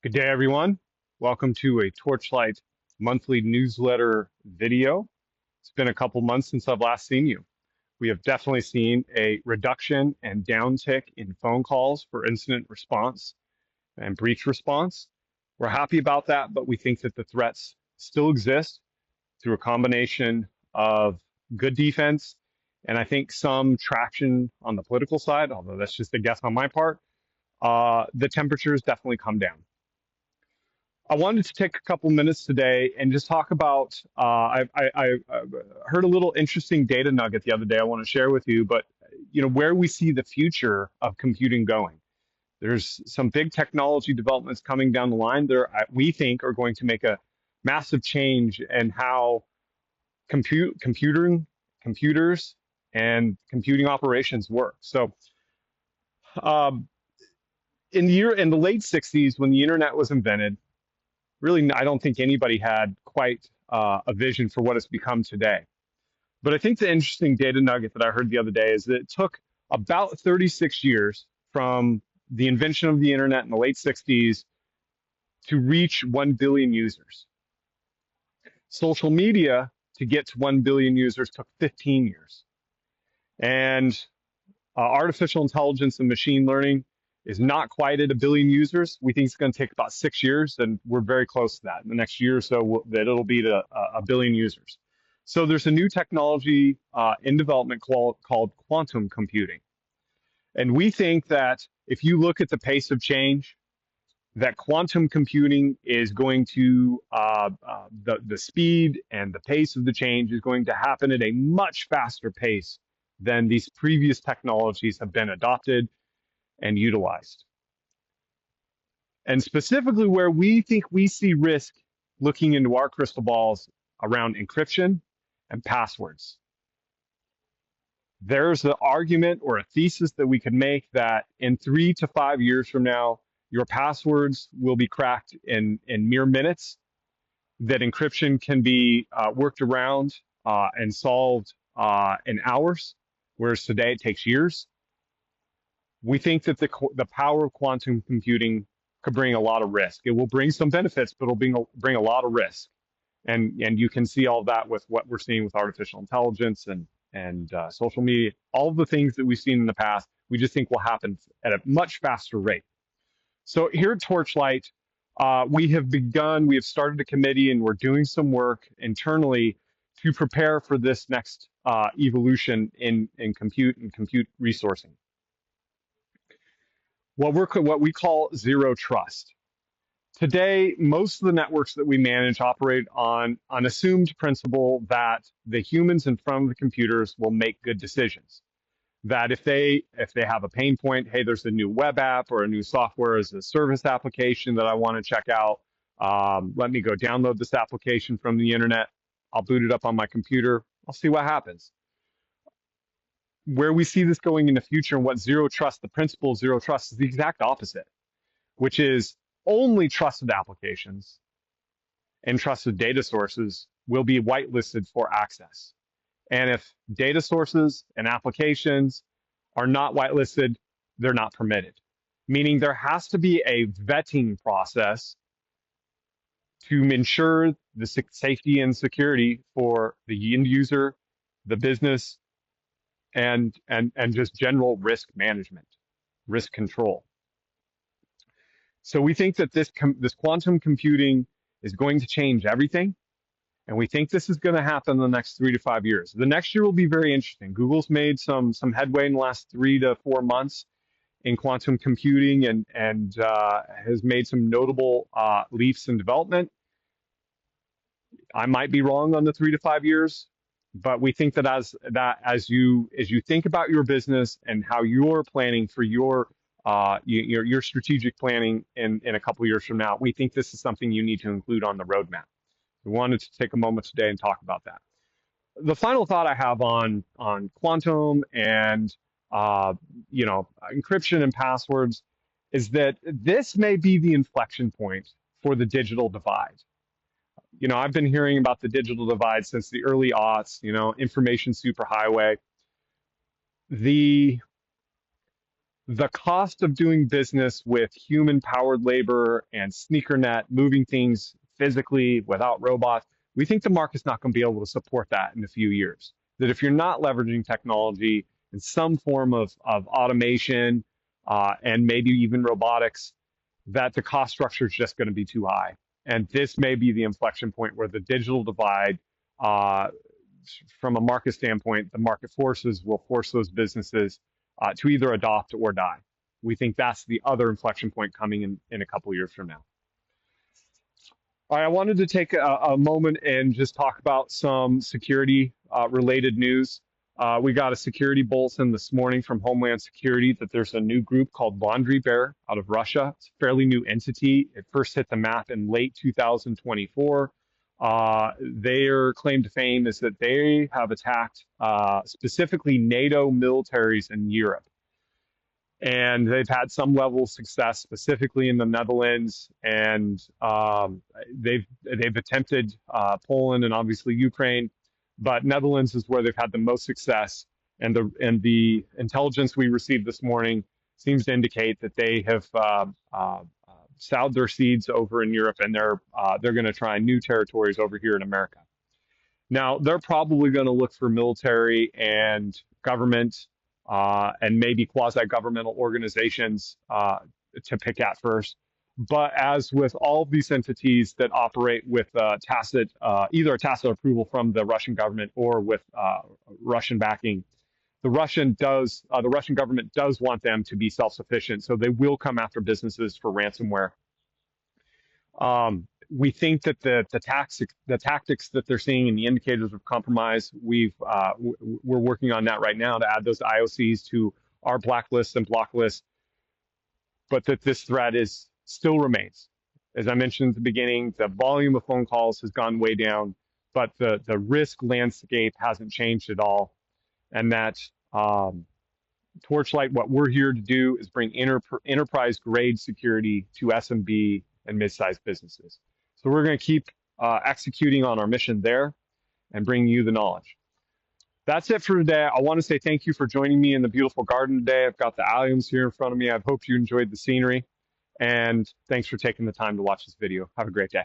Good day, everyone. Welcome to a TorchLight monthly newsletter video. It's been a couple months since I've last seen you. We have definitely seen a reduction and downtick in phone calls for incident response and breach response. We're happy about that, but we think that the threats still exist through a combination of good defense and I think some traction on the political side, although that's just a guess on my part. The temperatures definitely come down. I wanted to take a couple minutes today and just talk about. I heard a little interesting data nugget the other day. I want to share with you, but where we see the future of computing going. There's some big technology developments coming down the line. There, we think, are going to make a massive change in how computers, and computing operations work. So, um, in the late '60s, when the internet was invented, really, I don't think anybody had quite a vision for what it's become today. But I think the interesting data nugget that I heard the other day is that it took about 36 years from the invention of the internet in the late 60s to reach 1 billion users. Social media to get to 1 billion users took 15 years. And artificial intelligence and machine learning is not quite at 1 billion users. We think it's going to take about 6 years, and we're very close to that. In the next year or so, that it'll be to 1 billion users. So there's a new technology in development called quantum computing. And we think that if you look at the pace of change, that quantum computing is going to, the speed and the pace of the change is going to happen at a much faster pace than these previous technologies have been adopted and utilized. And specifically where we think we see risk looking into our crystal balls around encryption and passwords. There's the argument or a thesis that we could make that in 3 to 5 years from now, your passwords will be cracked in mere minutes, that encryption can be worked around and solved in hours, whereas today it takes years. We think that the power of quantum computing could bring a lot of risk. It will bring some benefits, but it'll bring a lot of risk. And you can see all that with what we're seeing with artificial intelligence and social media, all of the things that we've seen in the past, we just think will happen at a much faster rate. So here at TorchLight, we have started a committee and we're doing some work internally to prepare for this next evolution in compute and compute resourcing. What we call zero trust. Today, most of the networks that we manage operate on an assumed principle that the humans in front of the computers will make good decisions. That if they have a pain point, hey, there's a new web app or a new software as a service application that I want to check out. Let me go download this application from the internet. I'll boot it up on my computer. I'll see what happens. Where we see this going in the future and what zero trust, the principle of zero trust is the exact opposite, which is only trusted applications and trusted data sources will be whitelisted for access. And if data sources and applications are not whitelisted, they're not permitted. Meaning there has to be a vetting process to ensure the safety and security for the end user, the business, and just general risk management, risk control. So we think that this quantum computing is going to change everything. And we think this is going to happen in the next 3 to 5 years. The next year will be very interesting. Google's made some headway in the last 3 to 4 months in quantum computing and has made some notable leaps in development. I might be wrong on the 3 to 5 years, but we think that as you think about your business and how you're planning for your strategic planning in a couple of years from now, we think this is something you need to include on the roadmap. We wanted to take a moment today and talk about that. The final thought I have on quantum and encryption and passwords is that this may be the inflection point for the digital divide. I've been hearing about the digital divide since the early aughts. Information superhighway. The the cost of doing business with human-powered labor and sneakernet, moving things physically without robots, we think the market's not going to be able to support that in a few years. That if you're not leveraging technology in some form of automation and maybe even robotics, that the cost structure is just going to be too high. And this may be the inflection point where the digital divide, uh, from a market standpoint, the market forces will force those businesses to either adopt or die. We think that's the other inflection point coming in a couple of years from now. All right, I wanted to take a moment and just talk about some security related news. We got a security bulletin this morning from Homeland Security that there's a new group called Laundry Bear out of Russia. It's a fairly new entity. It first hit the map in late 2024. Their claim to fame is that they have attacked specifically NATO militaries in Europe. And they've had some level of success, specifically in the Netherlands, and they've attempted Poland and obviously Ukraine, but Netherlands is where they've had the most success. And the intelligence we received this morning seems to indicate that they have sowed their seeds over in Europe, and they're going to try new territories over here in America. Now, they're probably going to look for military and government and maybe quasi-governmental organizations to pick at first. But as with all of these entities that operate with either a tacit approval from the Russian government or with Russian backing, the Russian government does want them to be self-sufficient, so they will come after businesses for ransomware. We think that the tactics that they're seeing and the indicators of compromise, we're working on that right now to add those IOCs to our blacklist and block list, but that this threat still remains. As I mentioned at the beginning, the volume of phone calls has gone way down, but the risk landscape hasn't changed at all. And that TorchLight, what we're here to do is bring enterprise-grade security to SMB and mid-sized businesses. So we're going to keep executing on our mission there and bringing you the knowledge. That's it for today. I want to say thank you for joining me in the beautiful garden today. I've got the alliums here in front of me. I hope you enjoyed the scenery. And thanks for taking the time to watch this video. Have a great day.